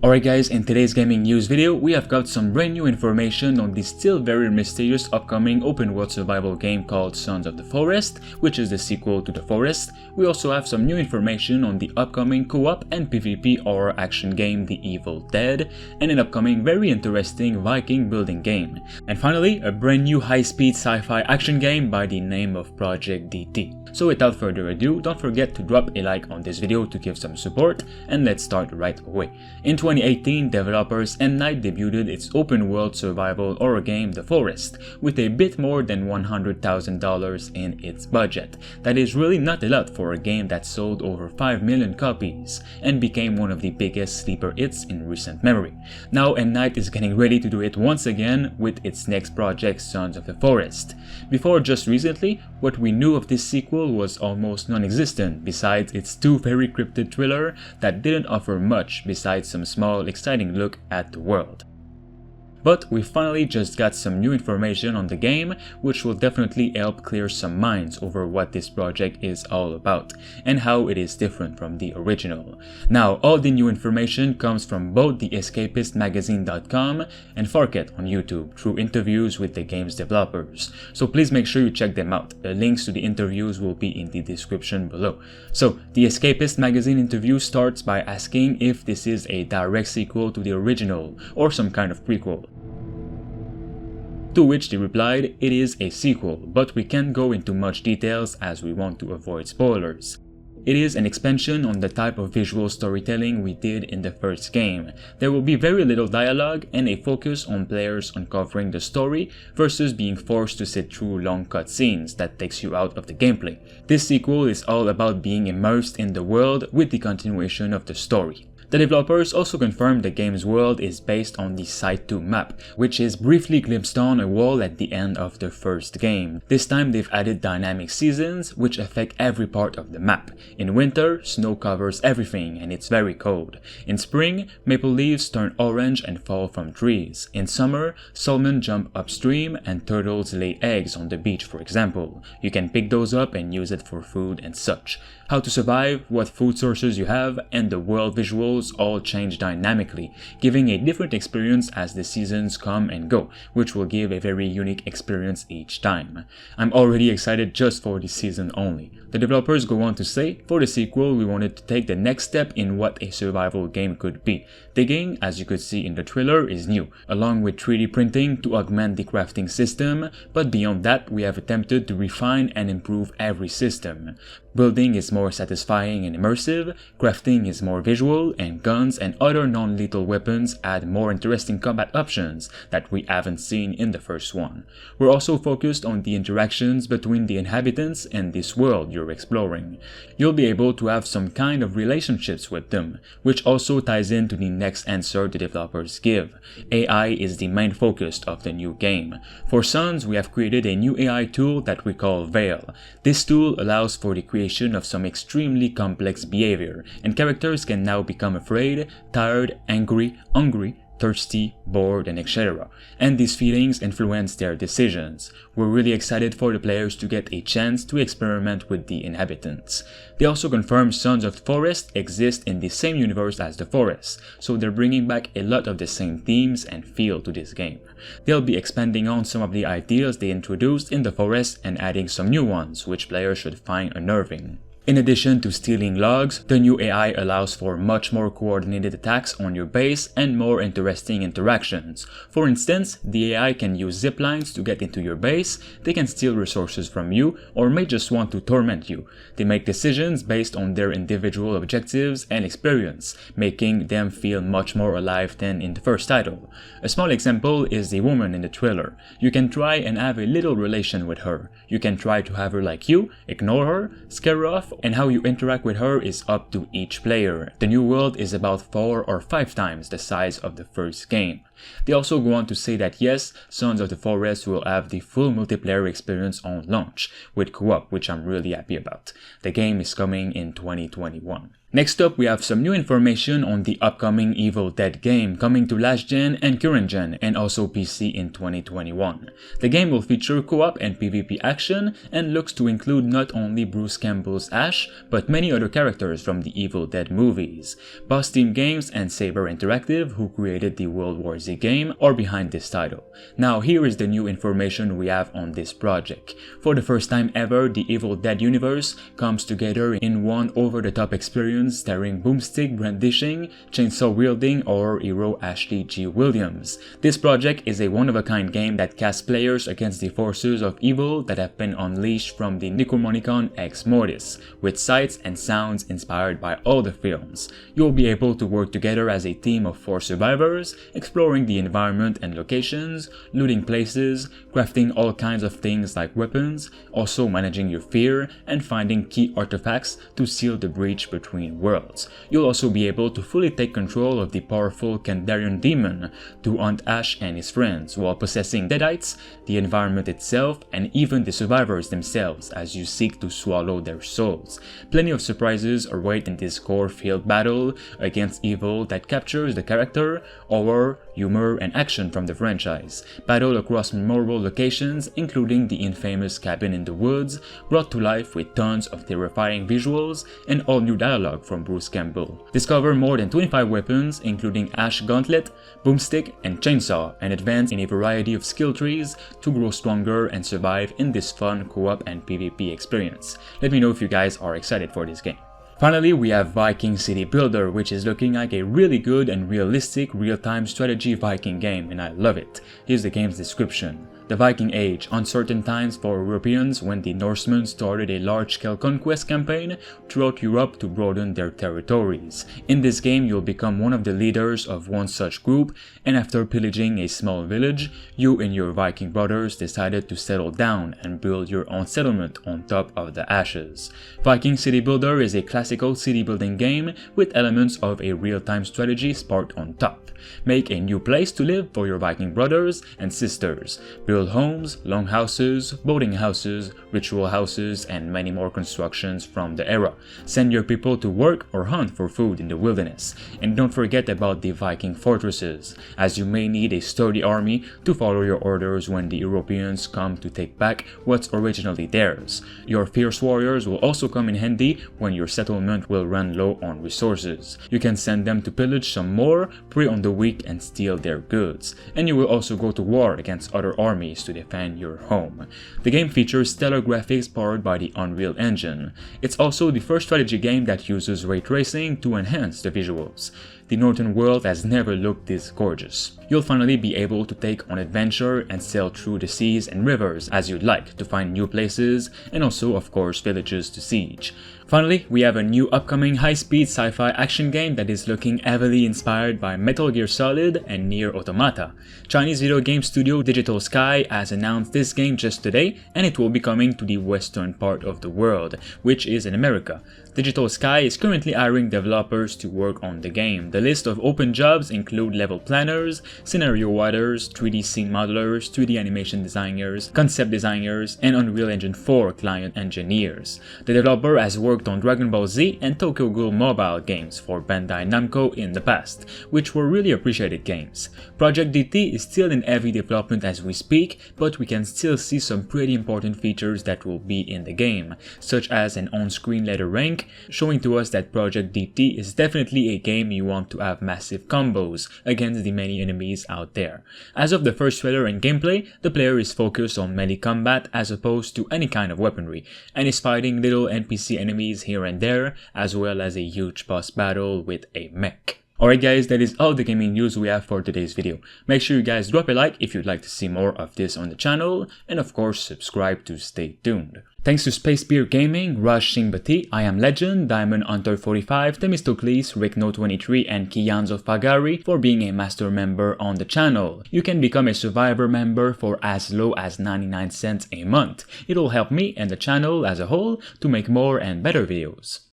Alright guys, in today's gaming news video, we have got some brand new information on the still very mysterious upcoming open world survival game called Sons of the Forest, which is the sequel to The Forest. We also have some new information on the upcoming co-op and PvP horror action game The Evil Dead, and an upcoming very interesting Viking building game. And finally, a brand new high-speed sci-fi action game by the name of Project DT. So without further ado, don't forget to drop a like on this video to give some support, and let's start right away. In 2018, developers Night debuted its open world survival horror game The Forest, with a bit more than $100,000 in its budget. That is really not a lot for a game that sold over 5 million copies, and became one of the biggest sleeper hits in recent memory. Now Night is getting ready to do it once again with its next project, Sons of the Forest. Before just recently, what we knew of this sequel was almost non-existent, besides its two very cryptid thriller that didn't offer much besides some small exciting look at the world. But we finally just got some new information on the game, which will definitely help clear some minds over what this project is all about, and how it is different from the original. Now, all the new information comes from both the EscapistMagazine.com and Farket on YouTube through interviews with the game's developers, so please make sure you check them out. The links to the interviews will be in the description below. So, the Escapist Magazine interview starts by asking if this is a direct sequel to the original, or some kind of prequel. To which they replied, it is a sequel, but we can't go into much details as we want to avoid spoilers. It is an expansion on the type of visual storytelling we did in the first game. There will be very little dialogue and a focus on players uncovering the story versus being forced to sit through long cutscenes that takes you out of the gameplay. This sequel is all about being immersed in the world with the continuation of the story. The developers also confirmed the game's world is based on the Site 2 map, which is briefly glimpsed on a wall at the end of the first game. This time they've added dynamic seasons, which affect every part of the map. In winter, snow covers everything and it's very cold. In spring, maple leaves turn orange and fall from trees. In summer, salmon jump upstream and turtles lay eggs on the beach, for example. You can pick those up and use it for food and such. How to survive, what food sources you have, and the world visuals all change dynamically, giving a different experience as the seasons come and go, which will give a very unique experience each time. I'm already excited just for this season only. The developers go on to say, for the sequel we wanted to take the next step in what a survival game could be. Digging, as you could see in the trailer, is new, along with 3D printing to augment the crafting system, but beyond that we have attempted to refine and improve every system. Building is more satisfying and immersive, crafting is more visual, and guns and other non-lethal weapons add more interesting combat options that we haven't seen in the first one. We're also focused on the interactions between the inhabitants and this world you're exploring. You'll be able to have some kind of relationships with them, which also ties into the next answer the developers give. AI is the main focus of the new game. For Sons, we have created a new AI tool that we call Veil. This tool allows for the creation of some extremely complex behavior, and characters can now become afraid, tired, angry, hungry, thirsty, bored, and etc. And these feelings influence their decisions. We're really excited for the players to get a chance to experiment with the inhabitants. They also confirm Sons of the Forest exist in the same universe as The Forest, so they're bringing back a lot of the same themes and feel to this game. They'll be expanding on some of the ideas they introduced in The Forest and adding some new ones, which players should find unnerving. In addition to stealing logs, the new AI allows for much more coordinated attacks on your base and more interesting interactions. For instance, the AI can use zip lines to get into your base, they can steal resources from you, or may just want to torment you. They make decisions based on their individual objectives and experience, making them feel much more alive than in the first title. A small example is the woman in the trailer. You can try and have a little relation with her. You can try to have her like you, ignore her, scare her off, and how you interact with her is up to each player. The new world is about 4 or 5 times the size of the first game. They also go on to say that yes, Sons of the Forest will have the full multiplayer experience on launch, with co-op, which I'm really happy about. The game is coming in 2021. Next up, we have some new information on the upcoming Evil Dead game coming to last gen and current gen and also PC in 2021. The game will feature co-op and PvP action and looks to include not only Bruce Campbell's Ash, but many other characters from the Evil Dead movies. Boss Team Games and Saber Interactive, who created the World War Z game, are behind this title. Now here is the new information we have on this project. For the first time ever, the Evil Dead universe comes together in one over-the-top experience starring boomstick brandishing, chainsaw wielding, or hero Ashley G. Williams. This project is a one-of-a-kind game that casts players against the forces of evil that have been unleashed from the Necromonicon Ex Mortis, with sights and sounds inspired by all the films. You'll be able to work together as a team of 4 survivors, exploring the environment and locations, looting places, crafting all kinds of things like weapons, also managing your fear, and finding key artifacts to seal the breach between worlds. You'll also be able to fully take control of the powerful Kandarian demon to hunt Ash and his friends while possessing deadites, the environment itself, and even the survivors themselves as you seek to swallow their souls. Plenty of surprises await in this gore-filled battle against evil that captures the character, horror, humor, and action from the franchise. Battle across memorable locations, including the infamous cabin in the woods, brought to life with tons of terrifying visuals and all new dialogue from Bruce Campbell. Discover more than 25 weapons, including Ash Gauntlet, Boomstick, and Chainsaw, and advance in a variety of skill trees to grow stronger and survive in this fun co-op and PvP experience. Let me know if you guys are excited for this game. Finally, we have Viking City Builder, which is looking like a really good and realistic real-time strategy Viking game, and I love it. Here's the game's description. The Viking Age, uncertain times for Europeans when the Norsemen started a large-scale conquest campaign throughout Europe to broaden their territories. In this game, you'll become one of the leaders of one such group, and after pillaging a small village, you and your Viking brothers decided to settle down and build your own settlement on top of the ashes. Viking City Builder is a classical city-building game with elements of a real-time strategy sparked on top. Make a new place to live for your Viking brothers and sisters. Build homes, longhouses, boating houses, ritual houses, and many more constructions from the era. Send your people to work or hunt for food in the wilderness. And don't forget about the Viking fortresses, as you may need a sturdy army to follow your orders when the Europeans come to take back what's originally theirs. Your fierce warriors will also come in handy when your settlement will run low on resources. You can send them to pillage some more, prey on the weak, and steal their goods. And you will also go to war against other armies to defend your home. The game features stellar graphics powered by the Unreal Engine. It's also the first strategy game that uses ray tracing to enhance the visuals. The northern world has never looked this gorgeous. You'll finally be able to take on adventure and sail through the seas and rivers as you'd like to find new places and also, of course, villages to siege. Finally, we have a new upcoming high-speed sci-fi action game that is looking heavily inspired by Metal Gear Solid and Nier Automata. Chinese video game studio Digital Sky has announced this game just today, and it will be coming to the western part of the world, which is in America. Digital Sky is currently hiring developers to work on the game. The list of open jobs include level planners, scenario writers, 3D scene modelers, 2D animation designers, concept designers, and Unreal Engine 4 client engineers. The developer has worked on Dragon Ball Z and Tokyo Ghoul mobile games for Bandai Namco in the past, which were really appreciated games. Project DT is still in heavy development as we speak, but we can still see some pretty important features that will be in the game, such as an on-screen letter rank, showing to us that Project DT is definitely a game you want to have massive combos against the many enemies out there. As of the first trailer and gameplay, the player is focused on melee combat as opposed to any kind of weaponry, and is fighting little NPC enemies here and there, as well as a huge boss battle with a mech. Alright guys, that is all the gaming news we have for today's video. Make sure you guys drop a like if you'd like to see more of this on the channel, and of course subscribe to stay tuned. Thanks to Space Beer Gaming, Rush Singbati, I Am Legend, Diamond Hunter 45, Themistocles, Rickno23, and Kianzo Fagari for being a master member on the channel. You can become a survivor member for as low as 99 cents a month. It'll help me and the channel as a whole to make more and better videos.